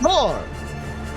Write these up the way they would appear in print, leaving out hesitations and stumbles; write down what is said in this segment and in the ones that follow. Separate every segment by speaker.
Speaker 1: Roar!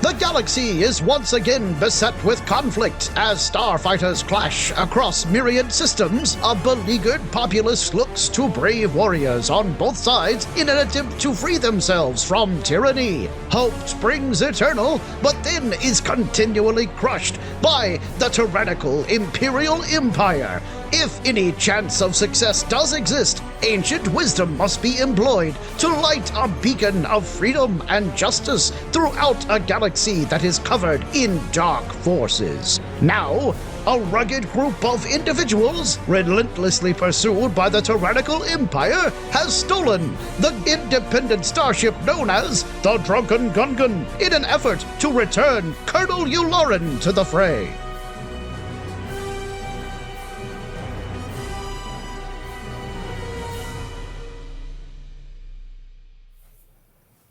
Speaker 1: The galaxy is once again beset with conflict as starfighters clash across myriad systems. A beleaguered populace looks to brave warriors on both sides in an attempt to free themselves from tyranny. Hope springs eternal, but then is continually crushed by the tyrannical Imperial Empire. If any chance of success does exist, ancient wisdom must be employed to light a beacon of freedom and justice throughout a galaxy that is covered in dark forces. Now, a rugged group of individuals, relentlessly pursued by the tyrannical empire, has stolen the independent starship known as the Drunken Gungan in an effort to return Colonel Yularen to the fray.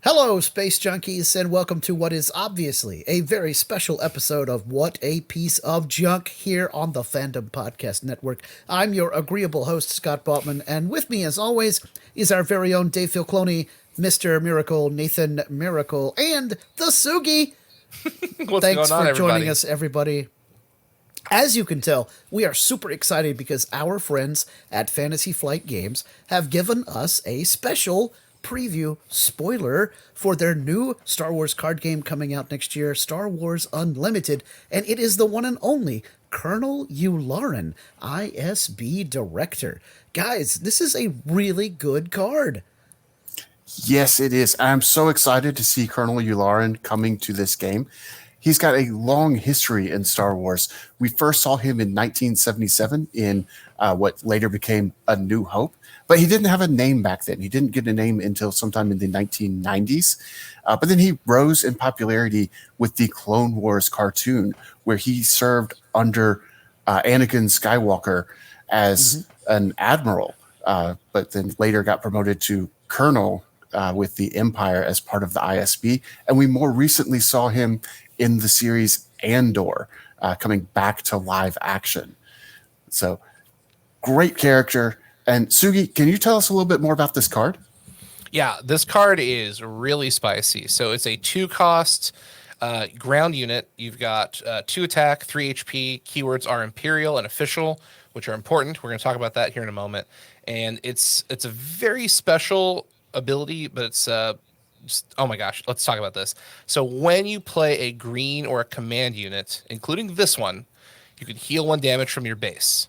Speaker 1: Hello, Space Junkies, and welcome to what is obviously a very special episode of What a Piece of Junk here on the Fandom Podcast Network. I'm your agreeable host, Scott Bautman, and with me, as always, is our very own Dave Filcloni, Mr. Miracle, Nathan Miracle, and the Sugi. Thanks for joining us, everybody. As you can tell, we are super excited because our friends at Fantasy Flight Games have given us a special preview spoiler for their new Star Wars card game coming out next year, Star Wars Unlimited, and it is the one and only Colonel Yularen, ISB Director. Guys, this is a really good card.
Speaker 2: Yes, it is. I'm so excited to see Colonel Yularen coming to this game. He's got a long history in Star Wars. We first saw him in 1977 in what later became A New Hope. But he didn't have a name back then. He didn't get a name until sometime in the 1990s. But then he rose in popularity with the Clone Wars cartoon, where he served under Anakin Skywalker as an admiral, but then later got promoted to colonel with the Empire as part of the ISB. And we more recently saw him in the series Andor, coming back to live action. So, great character. And Sugi, can you tell us a little bit more about this card?
Speaker 3: Yeah, this card is really spicy. So it's a 2-cost ground unit. You've got 2 attack, 3 HP. Keywords are Imperial and Official, which are important. We're going to talk about that here in a moment. And it's a very special ability, but it's just, oh my gosh, let's talk about this. So when you play a green or a command unit, including this one, you can heal 1 damage from your base.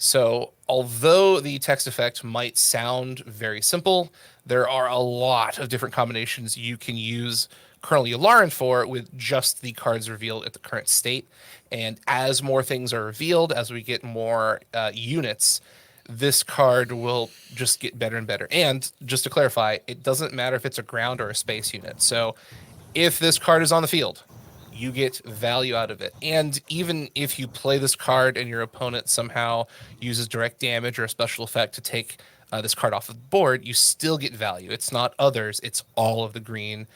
Speaker 3: So although the text effect might sound very simple, there are a lot of different combinations you can use Colonel Yularen for with just the cards revealed at the current state. And as more things are revealed, as we get more units, this card will just get better and better. And just to clarify, it doesn't matter if it's a ground or a space unit. So if this card is on the field, you get value out of it. And even if you play this card and your opponent somehow uses direct damage or a special effect to take this card off the board, you still get value. It's not others, it's all of the green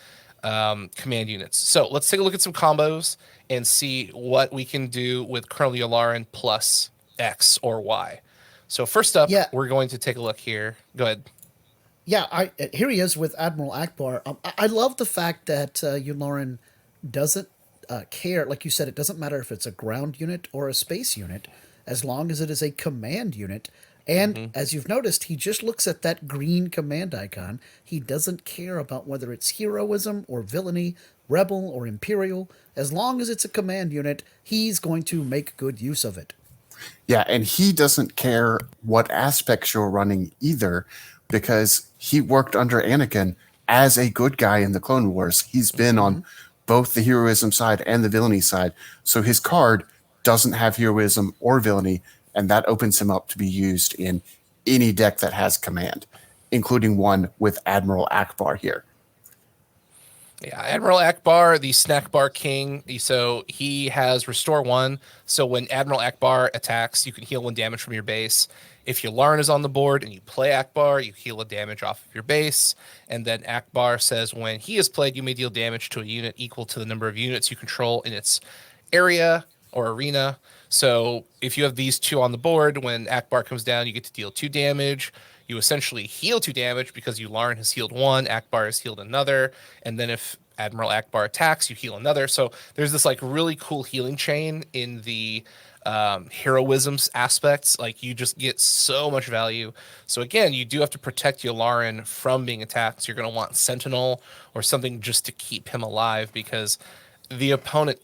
Speaker 3: command units. So let's take a look at some combos and see what we can do with Colonel Yularen plus X or Y. So first up, we're going to take a look here. Go ahead.
Speaker 1: Yeah, here he is with Admiral Akbar. I love the fact that Yularen doesn't care, like you said, it doesn't matter if it's a ground unit or a space unit, as long as it is a command unit. And as you've noticed, he just looks at that green command icon. He doesn't care about whether it's heroism or villainy, rebel or imperial. As long as it's a command unit, he's going to make good use of it.
Speaker 2: Yeah, and he doesn't care what aspects you're running either, because he worked under Anakin as a good guy in the Clone Wars. He's been on both the heroism side and the villainy side. So his card doesn't have heroism or villainy, and that opens him up to be used in any deck that has command, including one with Admiral Akbar here.
Speaker 3: Yeah, Admiral Akbar, the snack bar king. So he has Restore 1. So when Admiral Akbar attacks, you can heal 1 damage from your base. If Yularen is on the board and you play Akbar, you heal a damage off of your base. And then Akbar says when he is played, you may deal damage to a unit equal to the number of units you control in its area or arena. So if you have these 2 on the board, when Akbar comes down, you get to deal 2 damage. you essentially heal 2 damage because Yularen has healed 1, Akbar has healed another, and then if Admiral Akbar attacks, you heal another. So there's this like really cool healing chain in the heroisms aspects. Like you just get so much value. So again, you do have to protect Yularen from being attacked. So you're going to want Sentinel or something just to keep him alive, because the opponent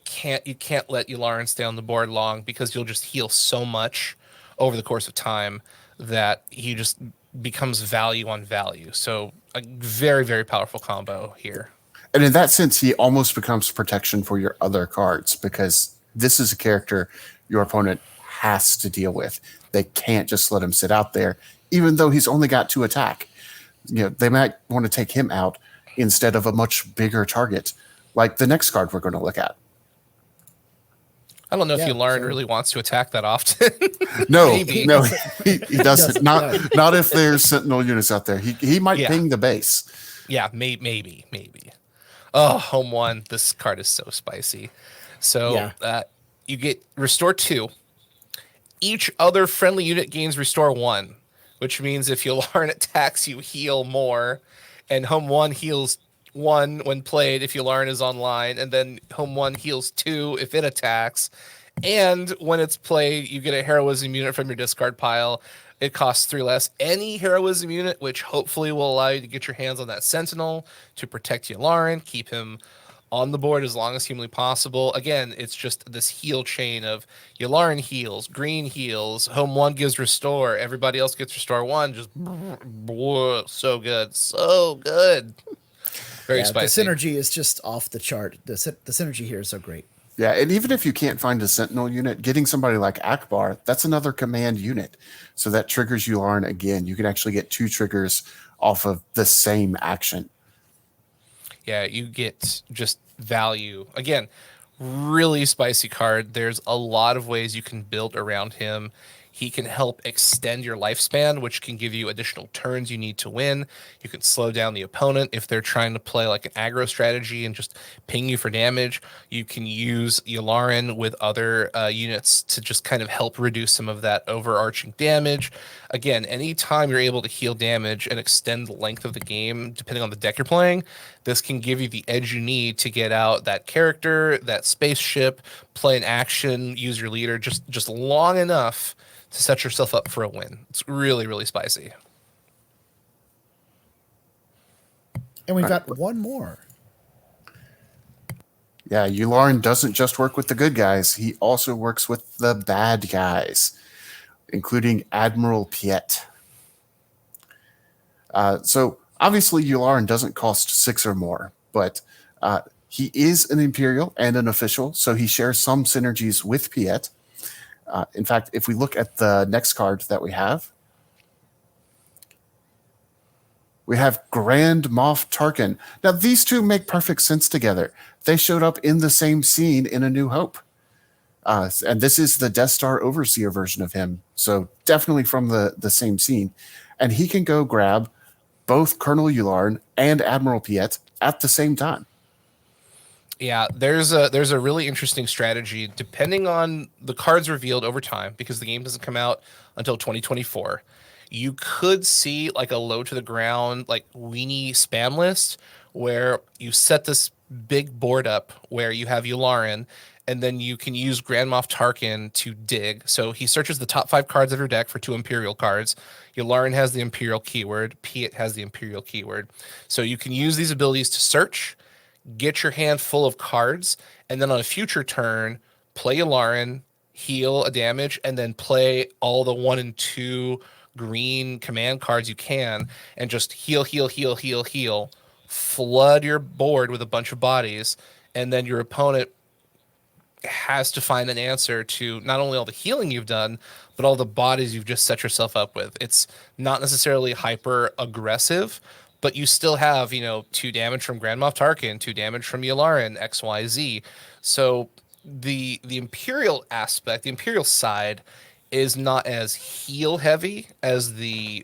Speaker 3: you can't let Yularen stay on the board long, because you'll just heal so much over the course of time that he just becomes value on value. So a very, very powerful combo here.
Speaker 2: And in that sense, he almost becomes protection for your other cards, because this is a character your opponent has to deal with. They can't just let him sit out there, even though he's only got 2 attack. They might want to take him out instead of a much bigger target, like the next card we're going to look at.
Speaker 3: I don't know if Yularen really wants to attack that often.
Speaker 2: No, he doesn't. Not if there's Sentinel units out there. He might ping the base.
Speaker 3: Yeah, maybe. Oh, home 1. This card is so spicy. So you get restore 2. Each other friendly unit gains restore 1, which means if Yularen attacks, you heal more. And home 1 heals 1 when played if Yularen is online. And then home 1 heals 2 if it attacks. And when it's played, you get a heroism unit from your discard pile. It costs 3 less. Any heroism unit, which hopefully will allow you to get your hands on that Sentinel to protect Yularen, keep him on the board as long as humanly possible. Again, it's just this heal chain of Yularen heals, green heals, home 1 gives restore, everybody else gets restore 1. Just so good. So good. Very spicy.
Speaker 4: The synergy is just off the chart. The synergy here is so great.
Speaker 2: Yeah, and even if you can't find a Sentinel unit, getting somebody like Akbar, that's another command unit. So that triggers Yularen again. You can actually get 2 triggers off of the same action.
Speaker 3: Yeah, you get just value. Again, really spicy card. There's a lot of ways you can build around him. He can help extend your lifespan, which can give you additional turns you need to win. You can slow down the opponent if they're trying to play like an aggro strategy and just ping you for damage. You can use Yularen with other units to just kind of help reduce some of that overarching damage. Again, anytime you're able to heal damage and extend the length of the game, depending on the deck you're playing, this can give you the edge you need to get out that character, that spaceship, play an action, use your leader just long enough to set yourself up for a win. It's really, really spicy.
Speaker 4: And we've got one more.
Speaker 2: Yeah, Yularen doesn't just work with the good guys. He also works with the bad guys, including Admiral Piet. So obviously Yularen doesn't cost 6 or more, but he is an Imperial and an official, so he shares some synergies with Piet. In fact, if we look at the next card that we have Grand Moff Tarkin. Now, these two make perfect sense together. They showed up in the same scene in A New Hope. And this is the Death Star Overseer version of him. So definitely from the same scene. And he can go grab both Colonel Yularen and Admiral Piet at the same time.
Speaker 3: Yeah, there's a really interesting strategy depending on the cards revealed over time, because the game doesn't come out until 2024. You could see like a low to the ground, like weenie spam list where you set this big board up where you have Yularen, and then you can use Grand Moff Tarkin to dig. So he searches the top 5 cards of your deck for 2 Imperial cards. Yularen has the Imperial keyword. Piet has the Imperial keyword. So you can use these abilities to search, get your hand full of cards, and then on a future turn, play Yularen, heal a damage, and then play all the 1 and 2 green command cards you can, and just heal, flood your board with a bunch of bodies, and then your opponent has to find an answer to not only all the healing you've done, but all the bodies you've just set yourself up with. It's not necessarily hyper aggressive, but you still have, 2 damage from Grand Moff Tarkin, 2 damage from Yularen, XYZ. So the Imperial aspect, the Imperial side, is not as heal heavy as the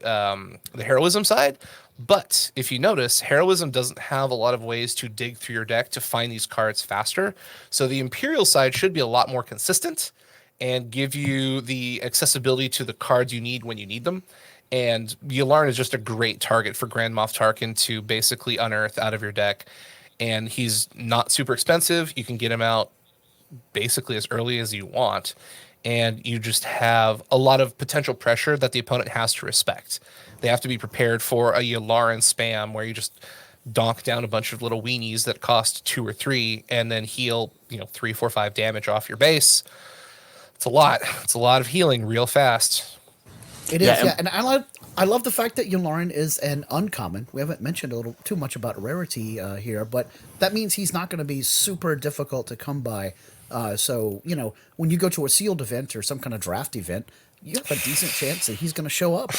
Speaker 3: heroism side. But if you notice, heroism doesn't have a lot of ways to dig through your deck to find these cards faster. So the Imperial side should be a lot more consistent and give you the accessibility to the cards you need when you need them. And Yularen is just a great target for Grand Moff Tarkin to basically unearth out of your deck. And he's not super expensive. You can get him out basically as early as you want. And you just have a lot of potential pressure that the opponent has to respect. They have to be prepared for a Yularen spam where you just donk down a bunch of little weenies that cost 2 or 3 and then heal, 3, 4, 5 damage off your base. It's a lot. It's a lot of healing real fast.
Speaker 4: It is, yeah. And I love the fact that Yularen is an uncommon. We haven't mentioned a little too much about rarity here, but that means he's not going to be super difficult to come by. So, when you go to a sealed event or some kind of draft event, you have a decent chance that he's going to show up.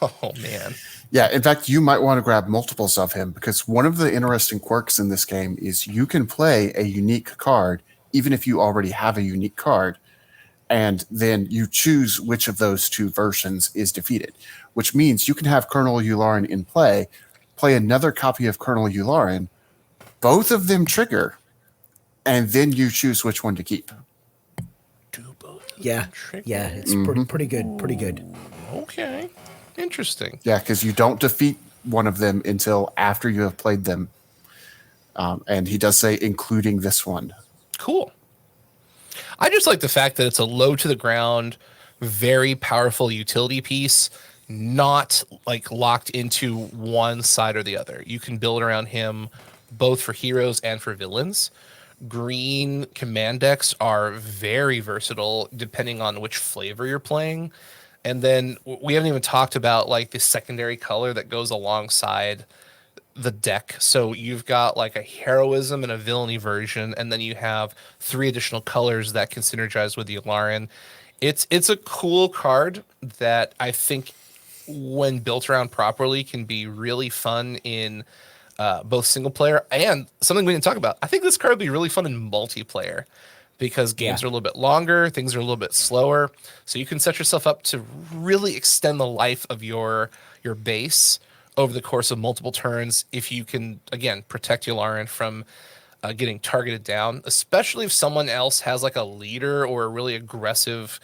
Speaker 3: Oh, man.
Speaker 2: Yeah, in fact, you might want to grab multiples of him because one of the interesting quirks in this game is you can play a unique card even if you already have a unique card, and then you choose which of those 2 versions is defeated, which means you can have Colonel Yularen in play another copy of Colonel Yularen, both of them trigger, and then you choose which one to keep.
Speaker 3: Do both of
Speaker 4: Yeah,
Speaker 3: them trigger?
Speaker 4: yeah, it's pretty good.
Speaker 3: Okay. Interesting.
Speaker 2: Yeah, because you don't defeat one of them until after you have played them. And he does say, including this one.
Speaker 3: Cool. I just like the fact that it's a low to the ground, very powerful utility piece, not like locked into one side or the other. You can build around him both for heroes and for villains. Green command decks are very versatile depending on which flavor you're playing. And then we haven't even talked about like the secondary color that goes alongside the deck. So you've got like a heroism and a villainy version, and then you have 3 additional colors that can synergize with Yularen. It's a cool card that I think when built around properly can be really fun in both single player and something we didn't talk about. I think this card would be really fun in multiplayer because games are a little bit longer, things are a little bit slower. So you can set yourself up to really extend the life of your base over the course of multiple turns if you can, again, protect Yularen from getting targeted down, especially if someone else has like a leader or a really aggressive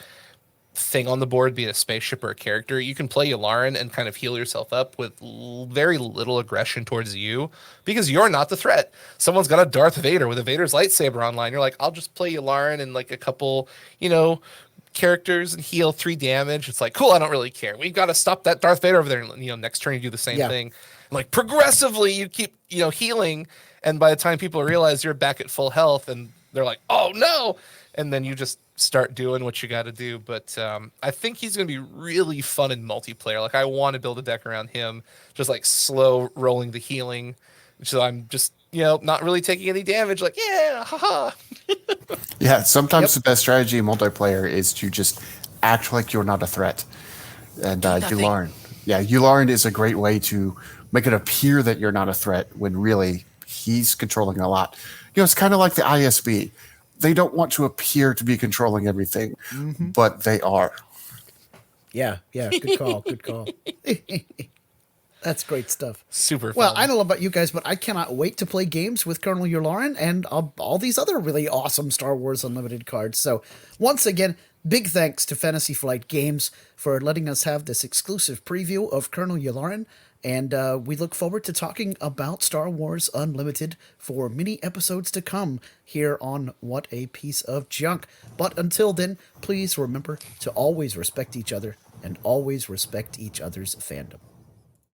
Speaker 3: thing on the board, be it a spaceship or a character. You can play Yularen and kind of heal yourself up with very little aggression towards you because you're not the threat. Someone's got a Darth Vader with a Vader's lightsaber online. You're like, I'll just play Yularen and like a couple, characters and heal 3 damage. It's like, cool, I don't really care. We've got to stop that Darth Vader over there. And, next turn you do the same thing. And like progressively you keep, healing. And by the time people realize you're back at full health and they're like, oh no. And then you just start doing what you got to do. But I think he's going to be really fun in multiplayer. Like I want to build a deck around him, just like slow rolling the healing. So I'm just, not really taking any damage. Like, yeah, haha.
Speaker 2: Yeah, sometimes the best strategy in multiplayer is to just act like you're not a threat. And Yularen. Yeah, Yularen is a great way to make it appear that you're not a threat when really he's controlling a lot. It's kind of like the ISB. They don't want to appear to be controlling everything, but they are.
Speaker 4: Yeah, good call. That's great stuff.
Speaker 3: Super fun.
Speaker 4: Well, I don't know about you guys, but I cannot wait to play games with Colonel Yularen and all these other really awesome Star Wars Unlimited cards. So once again, big thanks to Fantasy Flight Games for letting us have this exclusive preview of Colonel Yularen. And we look forward to talking about Star Wars Unlimited for many episodes to come here on What a Piece of Junk. But until then, please remember to always respect each other and always respect each other's fandom.